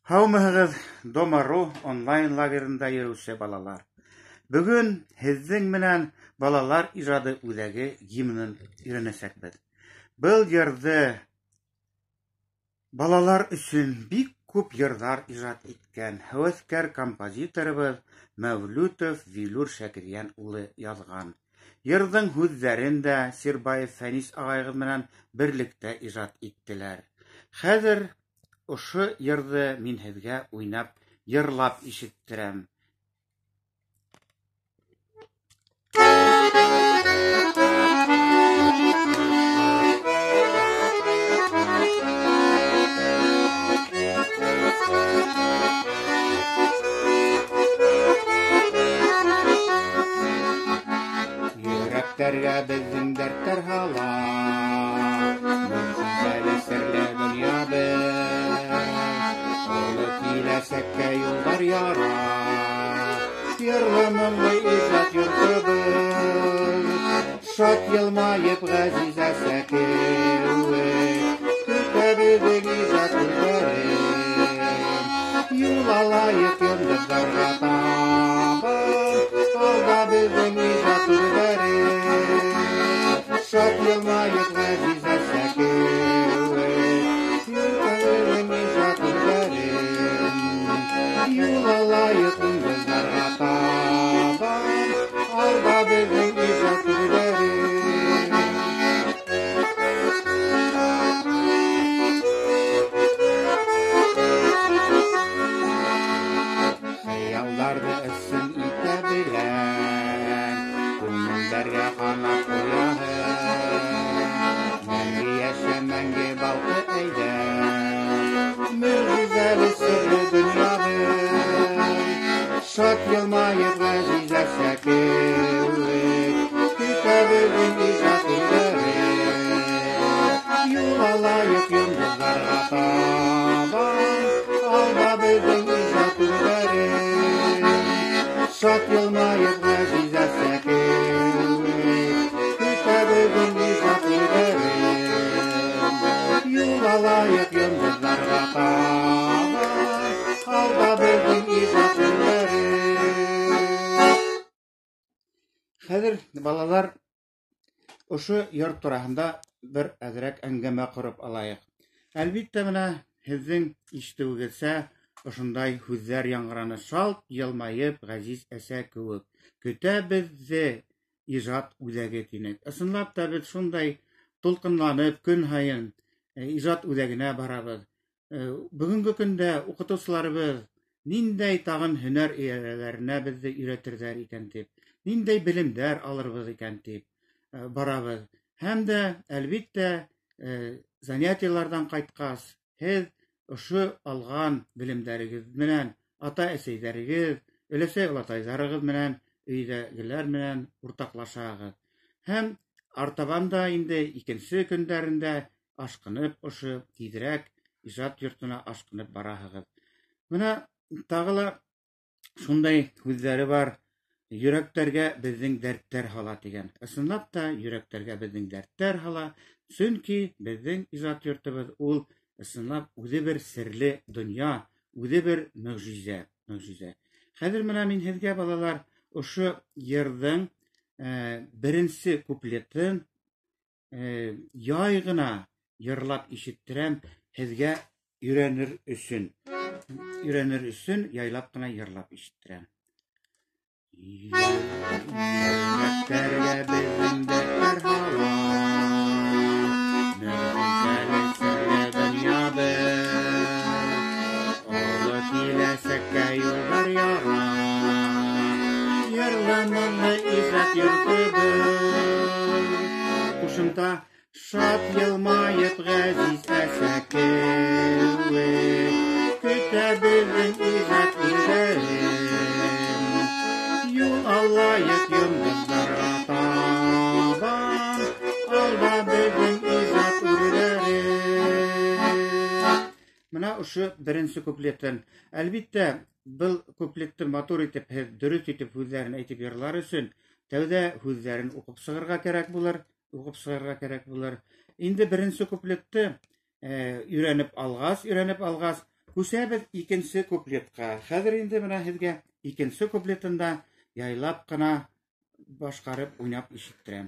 Һаумыһығыҙ, Домару онлайн лагерында йөрөүсе балалар. Бөгөн һеҙҙең менән балалар ижады үҙәге гимнын өйрәнәсәкбеҙ. Был йырҙы балалар өсөн бик күп йырҙар ижад иткән һәүәҫкәр композиторыбыҙ Мәүлүтов Вилүр Шәкирйән улы яҙған. Йырҙың һүҙҙәрен дә Сирбаев Фәнис ағайығыҙ менән берлектә ижад иттеләр. Хәҙер ошо йырҙы мин һеҙгә уйнап, йырлап ишеттерәм. Йөрәктәргә беҙҙең дәрттәр һала, мөғжизәле серле донъябыҙ, оло киләсәккә юлдар яра, йырлы моңло ижад йортобоҙ, шат йылмайып ғәзизә сәкеүе, көтә беҙҙең ижад күҙҙәрен, юл алайыҡ йондоҙҙарға табып, алда беҙҙең ижад күҙҙәрен, шат йылмайып ғәзизә сәкеүе, көтә беҙҙең ижад күҙҙәрен, юл алайыҡ йондоҙҙарға табып, алда беҙҙең ижад күҙҙәрен. Хыялдарҙы ысын итә белән, күңелдәргә ҡанат ҡуяһын, мәңге йәшә, мәңге балҡы әйҙә, мөғжизәле серле донъябыҙ, шат йылмайып ғәзизә сәкеүе, көтә беҙҙең ижад күҙҙәрен, юл алайыҡ йондоҙҙарға табан, алда беҙҙең ижад күҙҙәрен, шат йылмайып ғәзизә сәкеүе, көтә беҙҙең ижад күҙҙәрен, юл алайыҡ йондоҙҙарға табан, алда беҙҙең ижад күҙҙәрен. Хәҙер, балалар, ошо йыр тураһында бер әҙерәк әңгәмә ҡороп алайыҡ. Әлбиттә, менә һеҙҙең ишетеүегеҙсә ошондай һүҙҙәр яңғыраны: шалт йылмайып ғәзиз әсә кеүек, көтә беҙҙе ижад үҙәге, тинек. Ысынлап та, беҙ шундай тулҡынланып, көн һайын ижад үҙәгенә барабыҙ. Бөгөнгө көндә уҡытыусыларыбыҙ ниндәй тағын һөнәр эйәләренә беҙҙе өйрәтерҙәр икән тип, ниндәй белемдәр алырбыҙ икән тип барабыҙ. Һәм дә, әлбиттә, занятияларҙан ҡайтҡас, һеҙ ошо алған белемдәрегеҙ менән ата-әсәйҙәрегеҙ, өләсәй-олатайҙарығыҙ менән, өйҙәгеләр менән уртаҡлашаһығыҙ. Һәм артабан да инде икенсе көндәрендә ашҡынып, ошо тиҙерәк ижад йортона ашҡынып бараһығыҙ. Бына тағы ла шундай һүҙҙәре бар: йөрәктәргә беҙҙең дәрттәр һала тигән. Ысынлап та, йөрәктәргә беҙҙең дәрттәр һала, сөнки беҙҙең ижад йортобоҙ ул ысынлап үҙе бер серле донъя, үҙе бер мөғжизә. Хәҙер менә мин һеҙгә, балалар, ошо йырҙың беренсе куплетын яй ғына йырлап ишеттерәм, һеҙгә өйрәнер өсөн. Өйрәнер өсөн яйлап ҡына йырлап ишеттерәм. Йөрәктәргә беҙҙең дәрттәр һала, мөғжизәле серле донъябыҙ, оло киләсәккә юлдар яра, йырлы моңло ижад йортобоҙ. Ҡушымта: шат йылмайып ғәзиз әсә кеүек, көтә беҙҙең ижад күҙҙәрен, юл алайыҡ йондоҙҙарға табан, алда беҙҙең ижад күҙҙәрен. Бына ошо беренсе куплетын. Әлбиттә, был куплетты матур итеп, һеҙ дөрөҫ итеп һүҙҙәрен әйтеп йырлар өсөн, тәүҙә һүҙҙәрен уҡып сығырға кәрәк булыр. Инде беренсе куплетты өйрәнеп алғас, Күсәбез икенче куплетка. Хәзер инде менә һеҙгә икенче куплетында яйлап кына башҡарып уйнап ишеттерәм.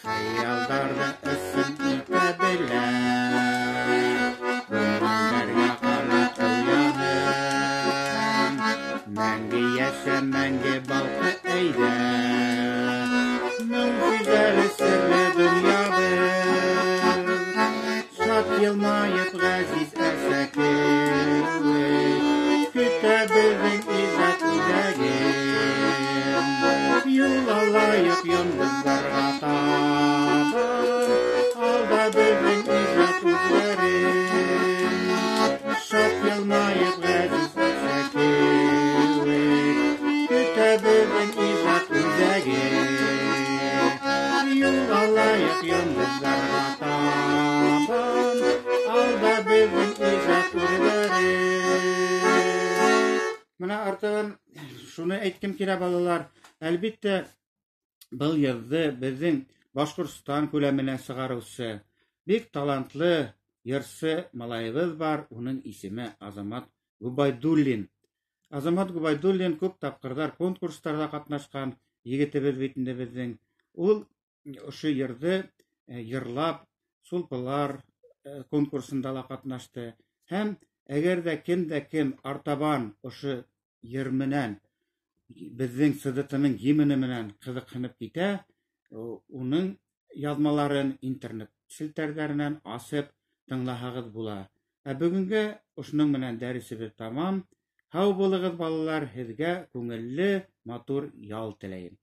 Хыялдарҙы ысын итә беләм, күңелдәргә ҡарап уяным. Мәңге йәшә, мәңге балҡы әйҙә, мөғжизәле серле донъябыҙ. Шат йылмайып ғәзиз әсә кеүек, көтә беҙҙең ижад үҙәген. Юл алайыҡ йондоҙҙарға табан, алда беҙҙең ижад үҙҙәрен. Шат йылмайып ғәзиз әсә кеүек, көтә беҙҙең ижад үҙәген. Юл алайыҡ йондоҙҙарға табан, алда беҙҙең ижад үҙҙәрен. Менә артығын шуны әйткем килә, балалар. Әлбиттә, был йырҙы беҙҙең Башҡортостан күләменә сығарыусы бик талантлы йырсы малайыбыҙ бар. Уның исеме Азамат Губайдуллин. Азамат Губайдуллин күп тапҡырҙар конкурстарҙа ҡатнашҡан егетебеҙ бит инде беҙҙең. Ул ошо йырҙы йырлап Сулпылар конкурсында ла ҡатнашты. Һәм әгәр ҙә кем артабан ошо йыр менән беҙҙең СДТ-ның гимны менән ҡыҙыҡһынып китә, уның яҙмаларын интернет селтәрҙәренән асып тыңлаһағыҙ була. Ә бөгөнгә ошоноң менән дәресебеҙ тамам. Һау булығыҙ, балалар, һеҙгә күңелле, матур ял теләйем.